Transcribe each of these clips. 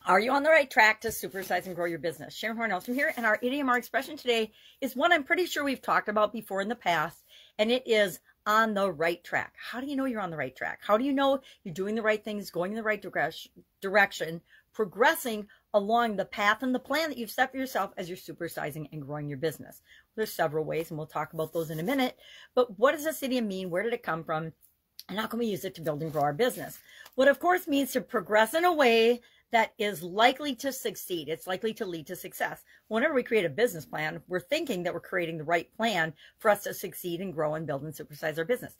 Are you on the right track to supersize and grow your business? Sharon Horne-Ellstrom here, and our idiom, our expression today is one I'm pretty sure we've talked about before in the past, and it is on the right track. How do you know you're on the right track? How do you know you're doing the right things, going in the right direction, progressing along the path and the plan that you've set for yourself as you're supersizing and growing your business? There's several ways, and we'll talk about those in a minute, but what does this idiom mean? Where did it come from? And how can we use it to build and grow our business? What, of course, means to progress in a way that is likely to succeed. It's likely to lead to success. Whenever we create a business plan, we're thinking that we're creating the right plan for us to succeed and grow and build and supersize our business.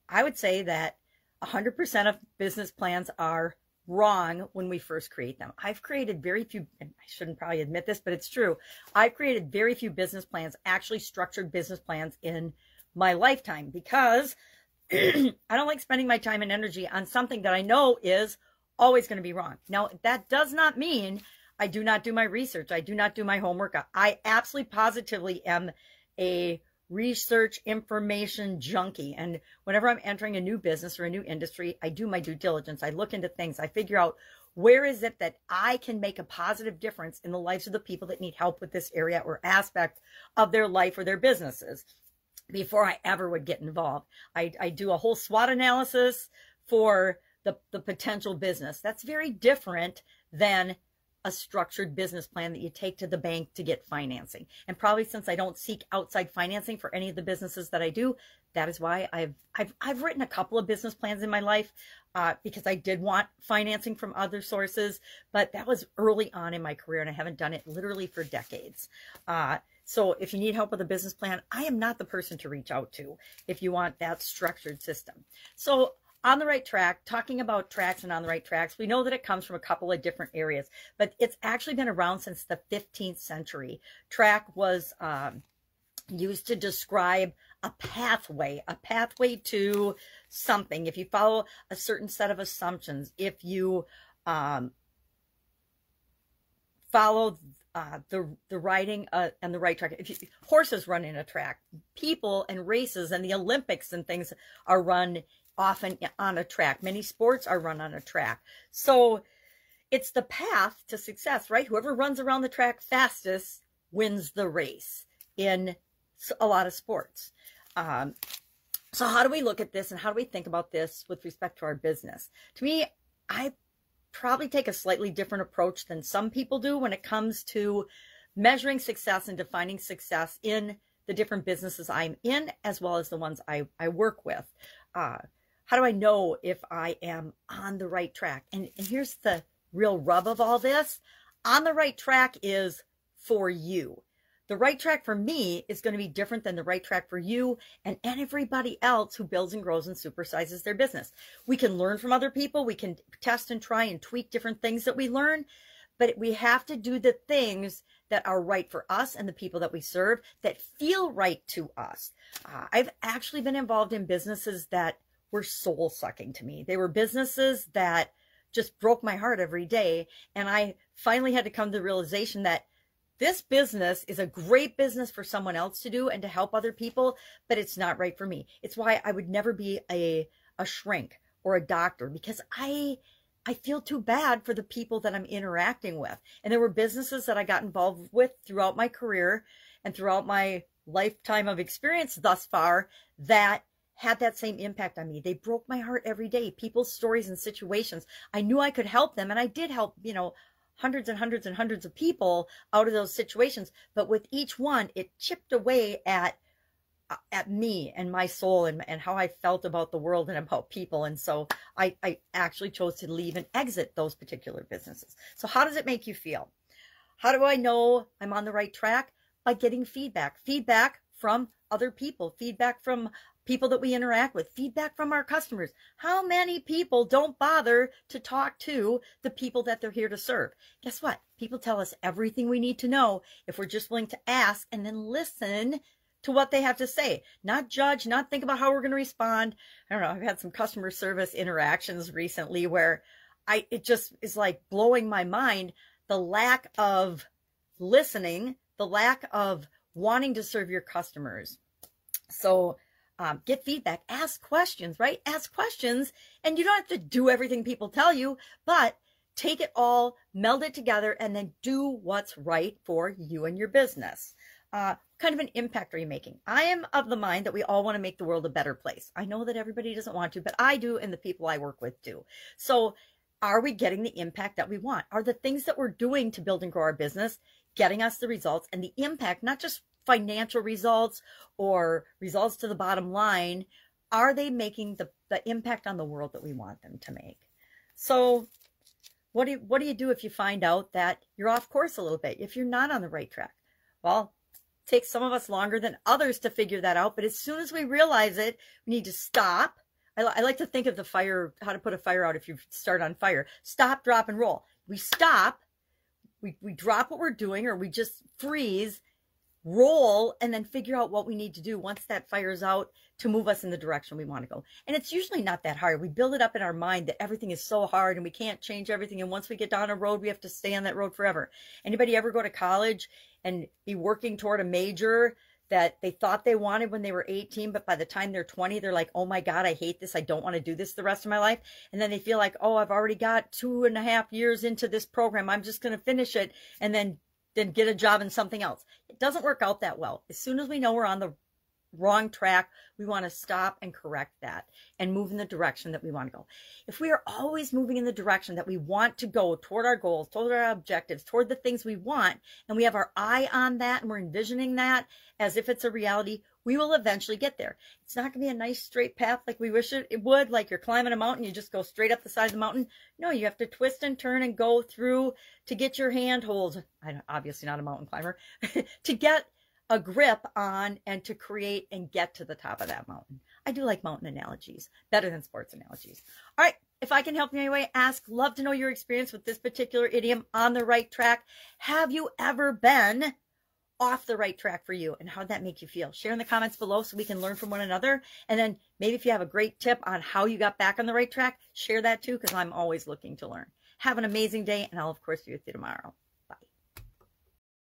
I would say that 100% of business plans are wrong when we first create them. I've created very few, and I shouldn't probably admit this, but it's true. I've created very few business plans, actually structured business plans in my lifetime, because I don't like spending my time and energy on something that I know is always going to be wrong. Now, that does not mean I do not do my research. I do not do my homework. I absolutely positively am a research information junkie. And whenever I'm entering a new business or a new industry, I do my due diligence. I look into things. I figure out where is it that I can make a positive difference in the lives of the people that need help with this area or aspect of their life or their businesses before I ever would get involved. I do a whole SWOT analysis for the potential business. That's very different than a structured business plan that you take to the bank to get financing. And probably since I don't seek outside financing for any of the businesses that I do, that is why I've written a couple of business plans in my life because I did want financing from other sources, but that was early on in my career and I haven't done it literally for decades. So if you need help with a business plan, I am not the person to reach out to if you want that structured system. So on the right track, talking about tracks and on the right tracks, we know that it comes from a couple of different areas, but it's actually been around since the 15th century. Track was used to describe a pathway to something. If you follow a certain set of assumptions, if you follow the riding and the right track. If horses run in a track, people and races and the Olympics and things are run often on a track. Many sports are run on a track. So it's the path to success, right? Whoever runs around the track fastest wins the race in a lot of sports. So how do we look at this and how do we think about this with respect to our business? To me, I probably take a slightly different approach than some people do when it comes to measuring success and defining success in the different businesses I'm in, as well as the ones I work with. How do I know if I am on the right track? And here's the real rub of all this. On the right track is for you. The right track for me is going to be different than the right track for you and everybody else who builds and grows and supersizes their business. We can learn from other people. We can test and try and tweak different things that we learn, but we have to do the things that are right for us and the people that we serve, that feel right to us. I've actually been involved in businesses that were soul sucking to me. They were businesses that just broke my heart every day. And I finally had to come to the realization that this business is a great business for someone else to do and to help other people, but it's not right for me. It's why I would never be a shrink or a doctor, because I feel too bad for the people that I'm interacting with. And there were businesses that I got involved with throughout my career and throughout my lifetime of experience thus far that had that same impact on me. They broke my heart every day. People's stories and situations. I knew I could help them, and I did help, hundreds and hundreds and hundreds of people out of those situations. But with each one, it chipped away at me and my soul and how I felt about the world and about people. And so I actually chose to leave and exit those particular businesses. So how does it make you feel? How do I know I'm on the right track? By getting feedback. Feedback from other people. Feedback from people that we interact with, feedback from our customers. How many people don't bother to talk to the people that they're here to serve? Guess what? People tell us everything we need to know if we're just willing to ask and then listen to what they have to say. Not judge, not think about how we're going to respond. I don't know. I've had some customer service interactions recently where it just is like blowing my mind. The lack of listening, the lack of wanting to serve your customers. So get feedback, ask questions, right? Ask questions, and you don't have to do everything people tell you, but take it all, meld it together, and then do what's right for you and your business. Kind of an impact are you making? I am of the mind that we all want to make the world a better place. I know that everybody doesn't want to, but I do, and the people I work with do. So are we getting the impact that we want? Are the things that we're doing to build and grow our business getting us the results and the impact, not just financial results or results to the bottom line? Are they making the impact on the world that we want them to make? So what do you do if you find out that you're off course a little bit, if you're not on the right track? Well, it takes some of us longer than others to figure that out, but as soon as we realize it, we need to stop. I like to think of the fire, how to put a fire out if you start on fire. Stop, drop, and roll. We stop, we drop what we're doing, or we just freeze, roll, and then figure out what we need to do once that fire's out to move us in the direction we want to go. And it's usually not that hard. We build it up in our mind that everything is so hard and we can't change everything. And once we get down a road, we have to stay on that road forever. Anybody ever go to college and be working toward a major that they thought they wanted when they were 18, but by the time they're 20, they're like, oh my God, I hate this. I don't want to do this the rest of my life. And then they feel like, oh, I've already got 2.5 years into this program. I'm just going to finish it and then get a job in something else. It doesn't work out that well. As soon as we know we're on the wrong track, we want to stop and correct that and move in the direction that we want to go. If we are always moving in the direction that we want to go toward our goals, toward our objectives, toward the things we want, and we have our eye on that and we're envisioning that as if it's a reality, we will eventually get there. It's not going to be a nice straight path like we wish it would, like you're climbing a mountain, you just go straight up the side of the mountain. No, you have to twist and turn and go through to get your handholds. I'm obviously not a mountain climber, to get a grip on and to create and get to the top of that mountain. I do like mountain analogies better than sports analogies. All right, if I can help you in any way, ask. Love to know your experience with this particular idiom, on the right track. Have you ever been off the right track for you, and how did that make you feel? Share in the comments below so we can learn from one another. And then maybe if you have a great tip on how you got back on the right track, share that too, because I'm always looking to learn. Have an amazing day, and I'll of course be with you tomorrow.